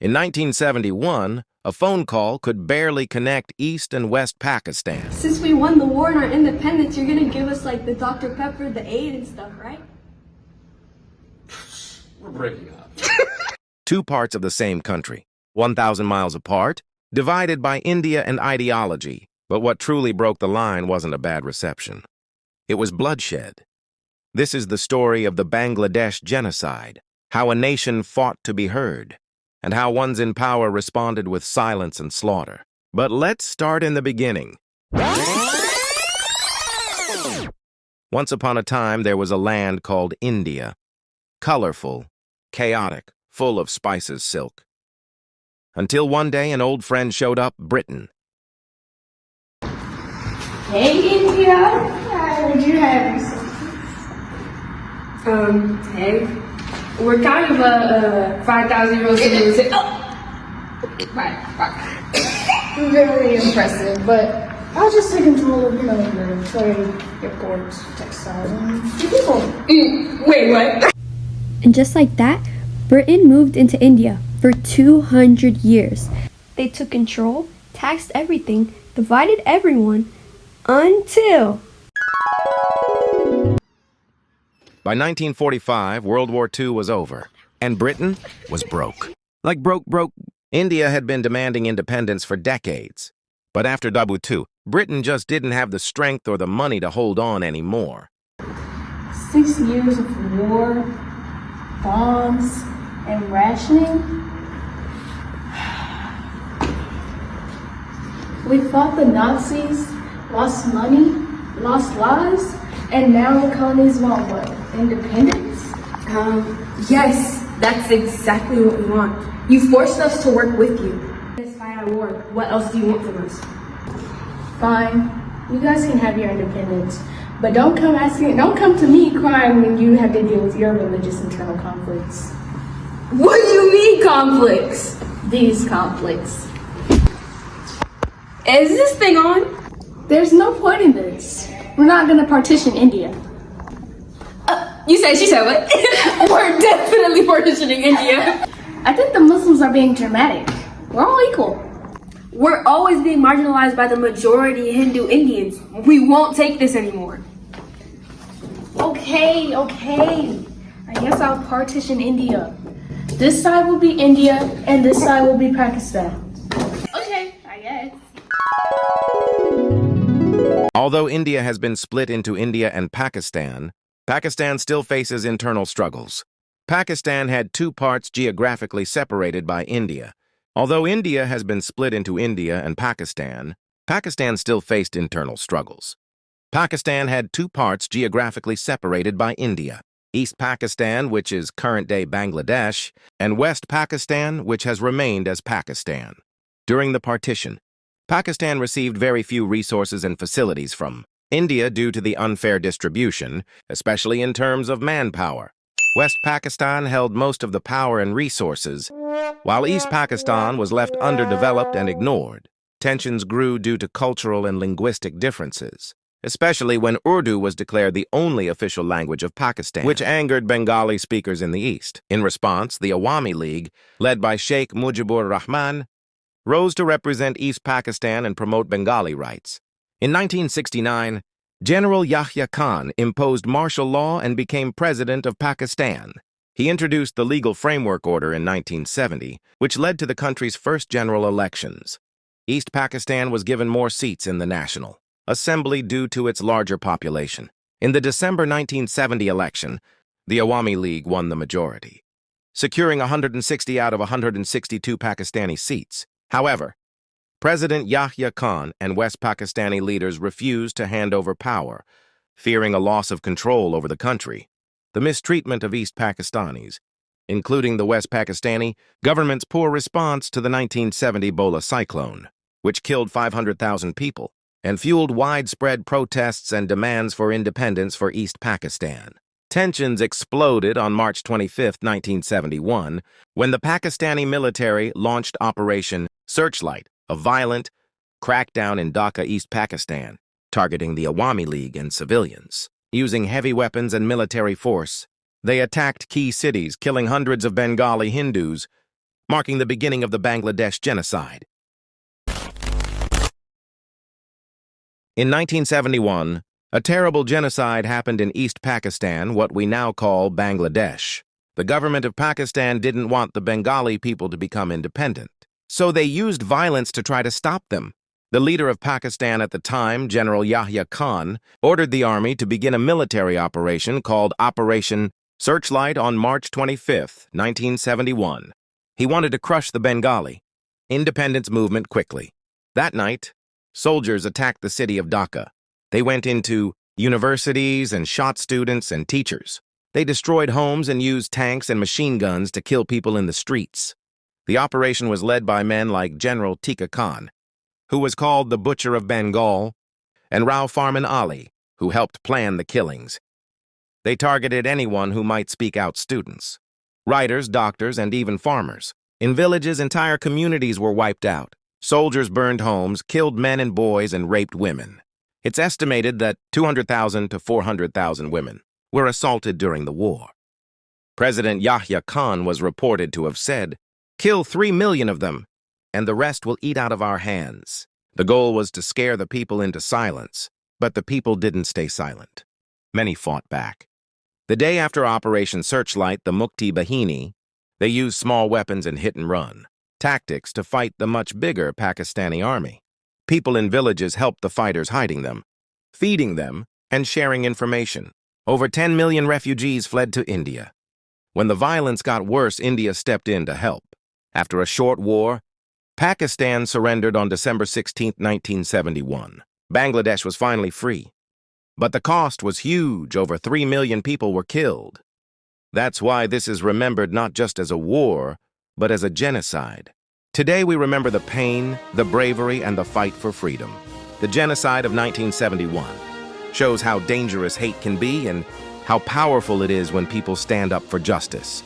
In 1971, a phone call could barely connect East and West Pakistan. Since we won the war and our independence, you're gonna give us like the Dr. Pepper, the aid and stuff, right? We're breaking up. Two parts of the same country, 1,000 miles apart, divided by India and ideology. But what truly broke the line wasn't a bad reception. It was bloodshed. This is the story of the Bangladesh genocide, how a nation fought to be heard, and how ones in power responded with silence and slaughter. But let's start in the beginning. Once upon a time, there was a land called India. Colorful, chaotic, full of spices silk. Until one day, an old friend showed up, Britain. Hey, India. How would you have yourself? Hey. We're kind of a 5,000-year-old civilization. Oh! Right. Very impressive, but I'll just take control of, your trade, your ports, textiles, and your people. Wait, what? And just like that, Britain moved into India for 200 years. They took control, taxed everything, divided everyone, until... By 1945, World War II was over, and Britain was broke. Like broke. India had been demanding independence for decades. But after WW2, Britain just didn't have the strength or the money to hold on anymore. 6 years of war, bombs, and rationing. We fought the Nazis, lost money, lost lives, and now the colonies want what? Independence? Yes, that's exactly what we want. You forced us to work with you. Let's fight our war. What else do you want from us? Fine, you guys can have your independence, but don't come to me crying when you have to deal with your religious internal conflicts. What do you mean, conflicts? These conflicts. Is this thing on? There's no point in this. We're not gonna partition India. You said, she said what? We're definitely partitioning India. I think the Muslims are being dramatic. We're all equal. We're always being marginalized by the majority Hindu Indians. We won't take this anymore. Okay. I guess I'll partition India. This side will be India, and this side will be Pakistan. Okay, I guess. Although India has been split into India and Pakistan, Pakistan still faces internal struggles. Pakistan had two parts geographically separated by India. Although India has been split into India and Pakistan still faced internal struggles. Pakistan had two parts geographically separated by India: East Pakistan, which is current-day Bangladesh, and West Pakistan, which has remained as Pakistan. During the partition, Pakistan received very few resources and facilities from India due to the unfair distribution, especially in terms of manpower. West Pakistan held most of the power and resources, while East Pakistan was left underdeveloped and ignored. Tensions grew due to cultural and linguistic differences, especially when Urdu was declared the only official language of Pakistan, which angered Bengali speakers in the East. In response, the Awami League, led by Sheikh Mujibur Rahman, rose to represent East Pakistan and promote Bengali rights. In 1969, General Yahya Khan imposed martial law and became president of Pakistan. He introduced the Legal Framework Order in 1970, which led to the country's first general elections. East Pakistan was given more seats in the National Assembly due to its larger population. In the December 1970 election, the Awami League won the majority, securing 160 out of 162 Pakistani seats. However, President Yahya Khan and West Pakistani leaders refused to hand over power, fearing a loss of control over the country. The mistreatment of East Pakistanis, including the West Pakistani government's poor response to the 1970 Ebola cyclone, which killed 500,000 people and fueled widespread protests and demands for independence for East Pakistan. Tensions exploded on March 25, 1971, when the Pakistani military launched Operation Searchlight, a violent crackdown in Dhaka, East Pakistan, targeting the Awami League and civilians. Using heavy weapons and military force, they attacked key cities, killing hundreds of Bengali Hindus. marking the beginning of the Bangladesh Genocide. In 1971, a terrible genocide happened in East Pakistan, what we now call Bangladesh. The government of Pakistan didn't want the Bengali people to become independent, so they used violence to try to stop them. The leader of Pakistan at the time, General Yahya Khan, ordered the army to begin a military operation called Operation Searchlight on March 25, 1971. He wanted to crush the Bengali independence movement quickly. That night, soldiers attacked the city of Dhaka. They went into universities and shot students and teachers. They destroyed homes and used tanks and machine guns to kill people in the streets. The operation was led by men like General Tika Khan, who was called the Butcher of Bengal, and Rao Farman Ali, who helped plan the killings. They targeted anyone who might speak out: students, writers, doctors, and even farmers. In villages, entire communities were wiped out. Soldiers burned homes, killed men and boys, and raped women. It's estimated that 200,000 to 400,000 women were assaulted during the war. President Yahya Khan was reported to have said, "Kill 3 million of them, and the rest will eat out of our hands." The goal was to scare the people into silence, but the people didn't stay silent. Many fought back. The day after Operation Searchlight, the Mukti Bahini, they used small weapons and hit-and-run tactics to fight the much bigger Pakistani army. People in villages helped the fighters, hiding them, feeding them, and sharing information. Over 10 million refugees fled to India. When the violence got worse, India stepped in to help. After a short war, Pakistan surrendered on December 16, 1971. Bangladesh was finally free. But the cost was huge. Over 3 million people were killed. That's why this is remembered not just as a war, but as a genocide. Today we remember the pain, the bravery, and the fight for freedom. The genocide of 1971 shows how dangerous hate can be and how powerful it is when people stand up for justice.